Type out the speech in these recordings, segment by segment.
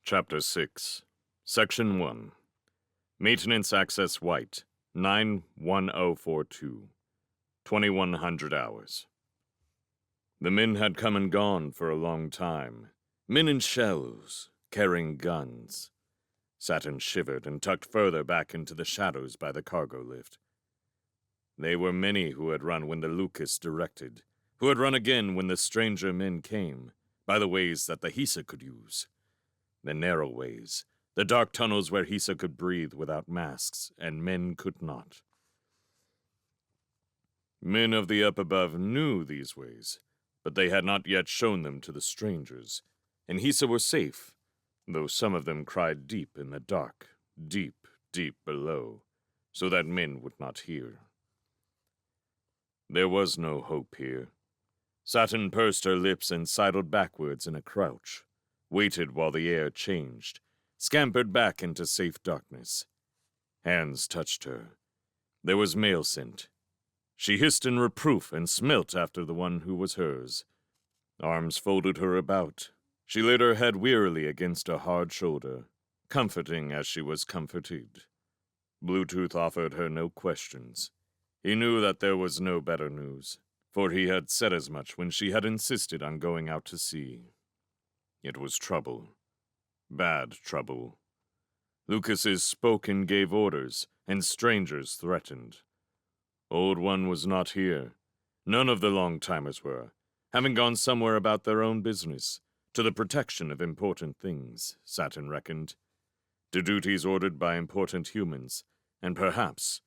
Chapter 6, Section 1. Maintenance Access White, 91042. 2100 hours. The men had come and gone for a long time. Men in shells, carrying guns. Saturn shivered and tucked further back into the shadows by the cargo lift. They were many who had run when the Lucas directed, who had run again when the stranger men came, by the ways that the Hisa could use. The narrow ways, the dark tunnels where Hisa could breathe without masks, and men could not. Men of the up above knew these ways, but they had not yet shown them to the strangers, and Hisa were safe, though some of them cried deep in the dark, deep, deep below, so that men would not hear. There was no hope here. Saturn pursed her lips and sidled backwards in a crouch, waited while the air changed, scampered back into safe darkness. Hands touched her. There was mail scent. She hissed in reproof and smelt after the one who was hers. Arms folded her about. She laid her head wearily against a hard shoulder, comforting as she was comforted. Bluetooth offered her no questions. He knew that there was no better news, for he had said as much when she had insisted on going out to sea. It was trouble. Bad trouble. Lucas's spoke and gave orders, and strangers threatened. Old One was not here. None of the long-timers were, having gone somewhere about their own business, to the protection of important things, Saturn reckoned, to duties ordered by important humans, and perhaps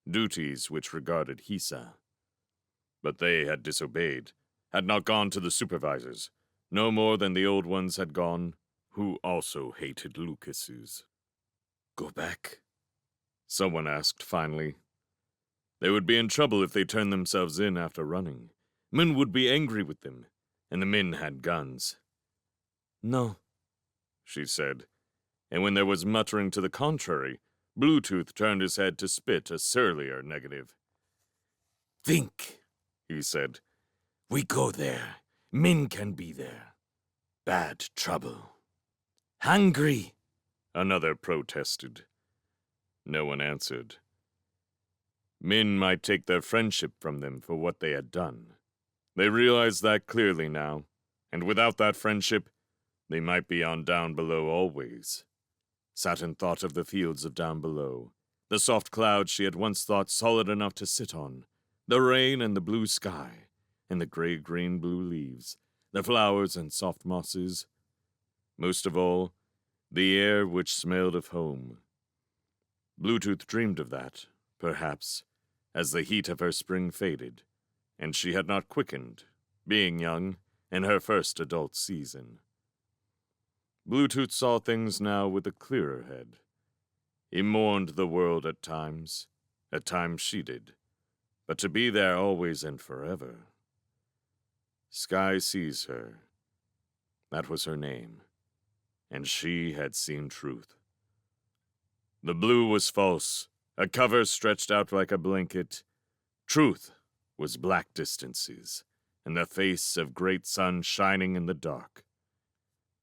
duties which regarded Hisa. But they had disobeyed, had not gone to the supervisors, no more than the old ones had gone, who also hated Lucas's. "Go back?" someone asked finally. They would be in trouble if they turned themselves in after running. Men would be angry with them, and the men had guns. "No," she said, and when there was muttering to the contrary, Bluetooth turned his head to spit a surlier negative. "Think," he said. "We go there. Men can be there. Bad trouble." "Hungry," another protested. No one answered. Men might take their friendship from them for what they had done. They realized that clearly now, and without that friendship, they might be on Downbelow always. Saturn thought of the fields of Downbelow, the soft clouds she had once thought solid enough to sit on, the rain and the blue sky, and the gray-green-blue leaves, the flowers and soft mosses. Most of all, the air which smelled of home. Bluetooth dreamed of that, perhaps, as the heat of her spring faded, and she had not quickened, being young, in her first adult season. Bluetooth saw things now with a clearer head. He mourned the world at times she did, but to be there always and forever. Sky sees her. That was her name, and she had seen truth. The blue was false, a cover stretched out like a blanket. Truth was black distances, and the face of great sun shining in the dark.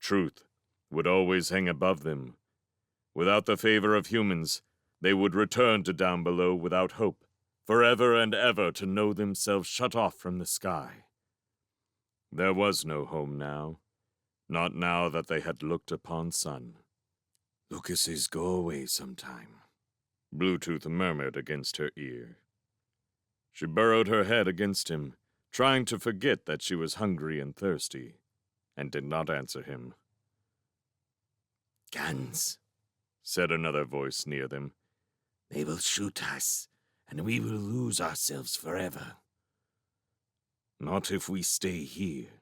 Truth would always hang above them. Without the favor of humans, they would return to Downbelow without hope, forever and ever to know themselves shut off from the sky. There was no home now, not now that they had looked upon sun. "Lucas's go away sometime," Bluetooth murmured against her ear. She burrowed her head against him, trying to forget that she was hungry and thirsty, and did not answer him. "Guns," said another voice near them. "They will shoot us, and we will lose ourselves forever." "Not if we stay here,"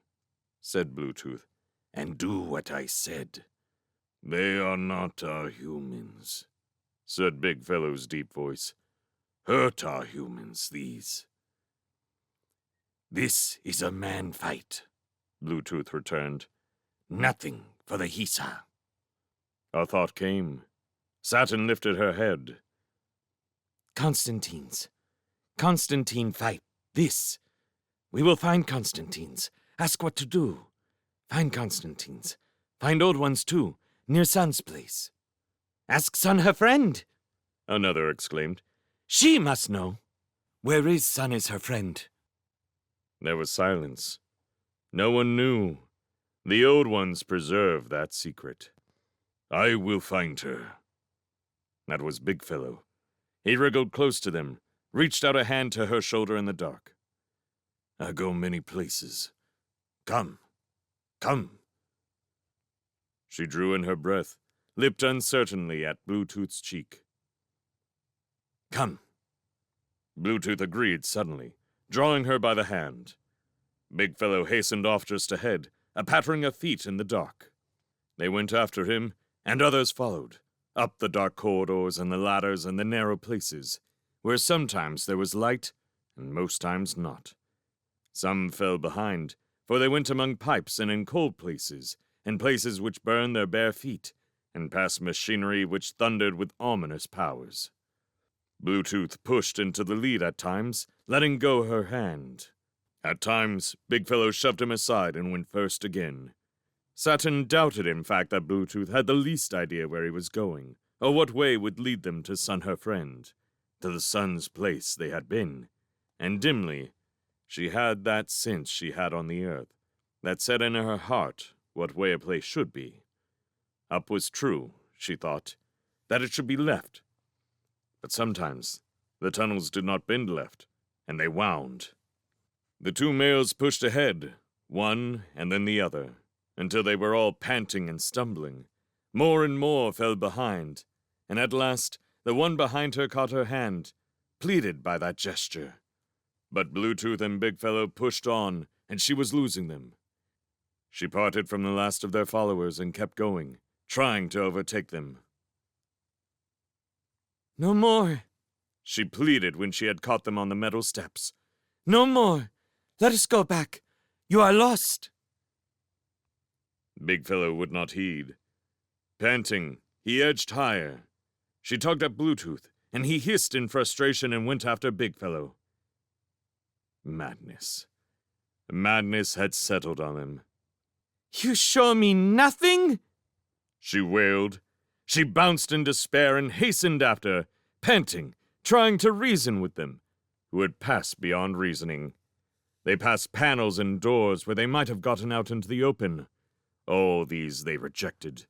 said Bluetooth, "and do what I said." "They are not our humans," said Big Fellow's deep voice. "Hurt our humans, these." "This is a man fight," Bluetooth returned. "Nothing for the Hisa." A thought came. Saturn lifted her head. "Constantine fight. This. We will find Constantines. Ask what to do. Find Constantines. Find old ones too. near Sun's place. Ask Sun her friend, another exclaimed. She must know. Where is Sun is her friend? There was silence. No one knew. The old ones preserved that secret. I will find her. That was Big Fellow. He wriggled close to them, reached out a hand to her shoulder in the dark. I go many places. Come. Come. She drew in her breath, lipped uncertainly at Bluetooth's cheek. Come. Bluetooth agreed suddenly, drawing her by the hand. Big Fellow hastened off just ahead, a pattering of feet in the dark. They went after him, and others followed, up the dark corridors and the ladders and the narrow places, where sometimes there was light, and most times not. Some fell behind, for they went among pipes and in cold places, and places which burned their bare feet, and past machinery which thundered with ominous powers. Bluetooth pushed into the lead at times, letting go her hand. At times, Big Fellow shoved him aside and went first again. Saturn doubted, in fact, that Bluetooth had the least idea where he was going, or what way would lead them to Sun her friend, to the Sun's place they had been, and dimly, she had that sense she had on the earth, that said in her heart what way a place should be. Up was true, she thought, that it should be left. But sometimes the tunnels did not bend left, and they wound. The two males pushed ahead, one and then the other, until they were all panting and stumbling. More and more fell behind, and at last the one behind her caught her hand, pleaded by that gesture. But Bluetooth and Big Fellow pushed on, and she was losing them. She parted from the last of their followers and kept going, trying to overtake them. No more, she pleaded when she had caught them on the metal steps. No more. Let us go back. You are lost. Big Fellow would not heed. Panting, he edged higher. She tugged at Bluetooth, and he hissed in frustration and went after Big Fellow. Madness. Madness had settled on him. You show me nothing? She wailed. She bounced in despair and hastened after, panting, trying to reason with them, who had passed beyond reasoning. They passed panels and doors where they might have gotten out into the open. All these they rejected.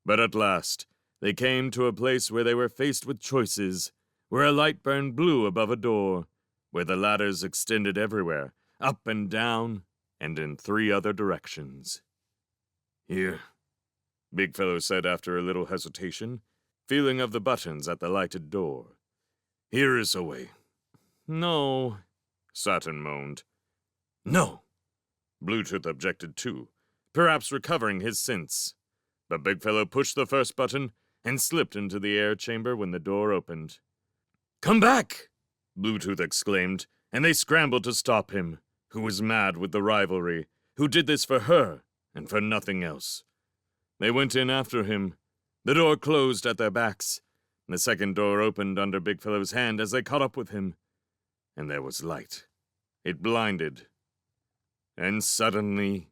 But at last, they came to a place where they were faced with choices, where a light burned blue above a door, where the ladders extended everywhere, up and down, and in 3 other directions. Here, Big Fellow said after a little hesitation, feeling of the buttons at the lighted door. Here is a way. No, Saturn moaned. No, Bluetooth objected too, perhaps recovering his sense. But Big Fellow pushed the first button and slipped into the air chamber when the door opened. Come back! Bluetooth exclaimed, and they scrambled to stop him, who was mad with the rivalry, who did this for her and for nothing else. They went in after him. The door closed at their backs, and the second door opened under Big Fellow's hand as they caught up with him. And there was light. It blinded. And suddenly,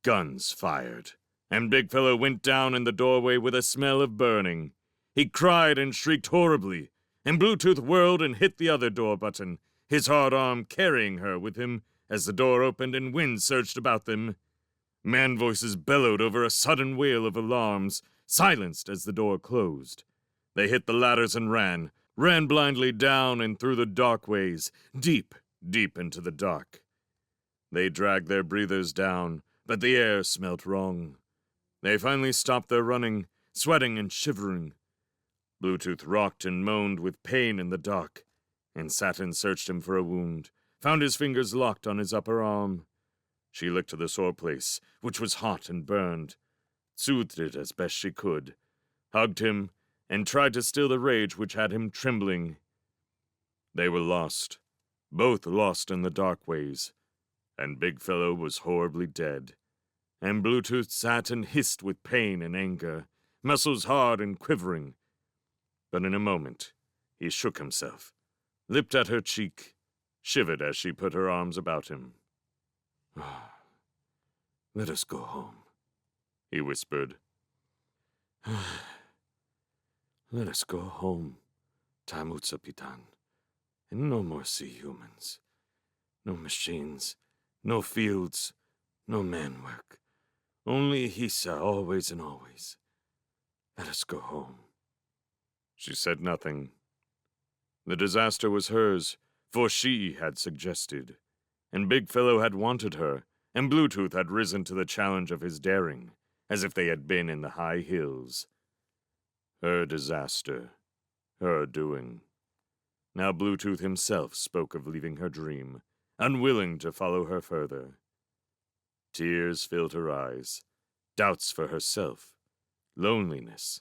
guns fired, and Big Fellow went down in the doorway with a smell of burning. He cried and shrieked horribly, and Bluetooth whirled and hit the other door button, his hard arm carrying her with him as the door opened and wind surged about them. Man voices bellowed over a sudden wail of alarms, silenced as the door closed. They hit the ladders and ran blindly down and through the dark ways, deep, deep into the dark. They dragged their breathers down, but the air smelt wrong. They finally stopped their running, sweating and shivering. Bluetooth rocked and moaned with pain in the dark, and Saturn searched him for a wound, found his fingers locked on his upper arm. She licked the sore place, which was hot and burned, soothed it as best she could, hugged him, and tried to still the rage which had him trembling. They were lost, both lost in the dark ways, and Big Fellow was horribly dead. And Bluetooth sat and hissed with pain and anger, muscles hard and quivering. But in a moment, he shook himself, lipped at her cheek, shivered as she put her arms about him. Let us go home, he whispered. Let us go home, Tamutsapitan, and no more see humans. No machines, no fields, no man work. Only Hisa, always and always. Let us go home. She said nothing. The disaster was hers, for she had suggested, and Big Fellow had wanted her, and Bluetooth had risen to the challenge of his daring, as if they had been in the high hills. Her disaster, her doing. Now Bluetooth himself spoke of leaving her dream, unwilling to follow her further. Tears filled her eyes, doubts for herself, loneliness,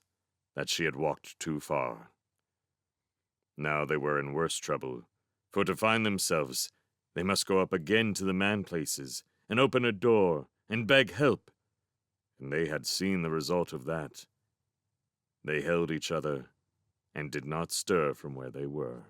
that she had walked too far. Now they were in worse trouble, for to find themselves, they must go up again to the man-places, and open a door, and beg help. And they had seen the result of that. They held each other, and did not stir from where they were.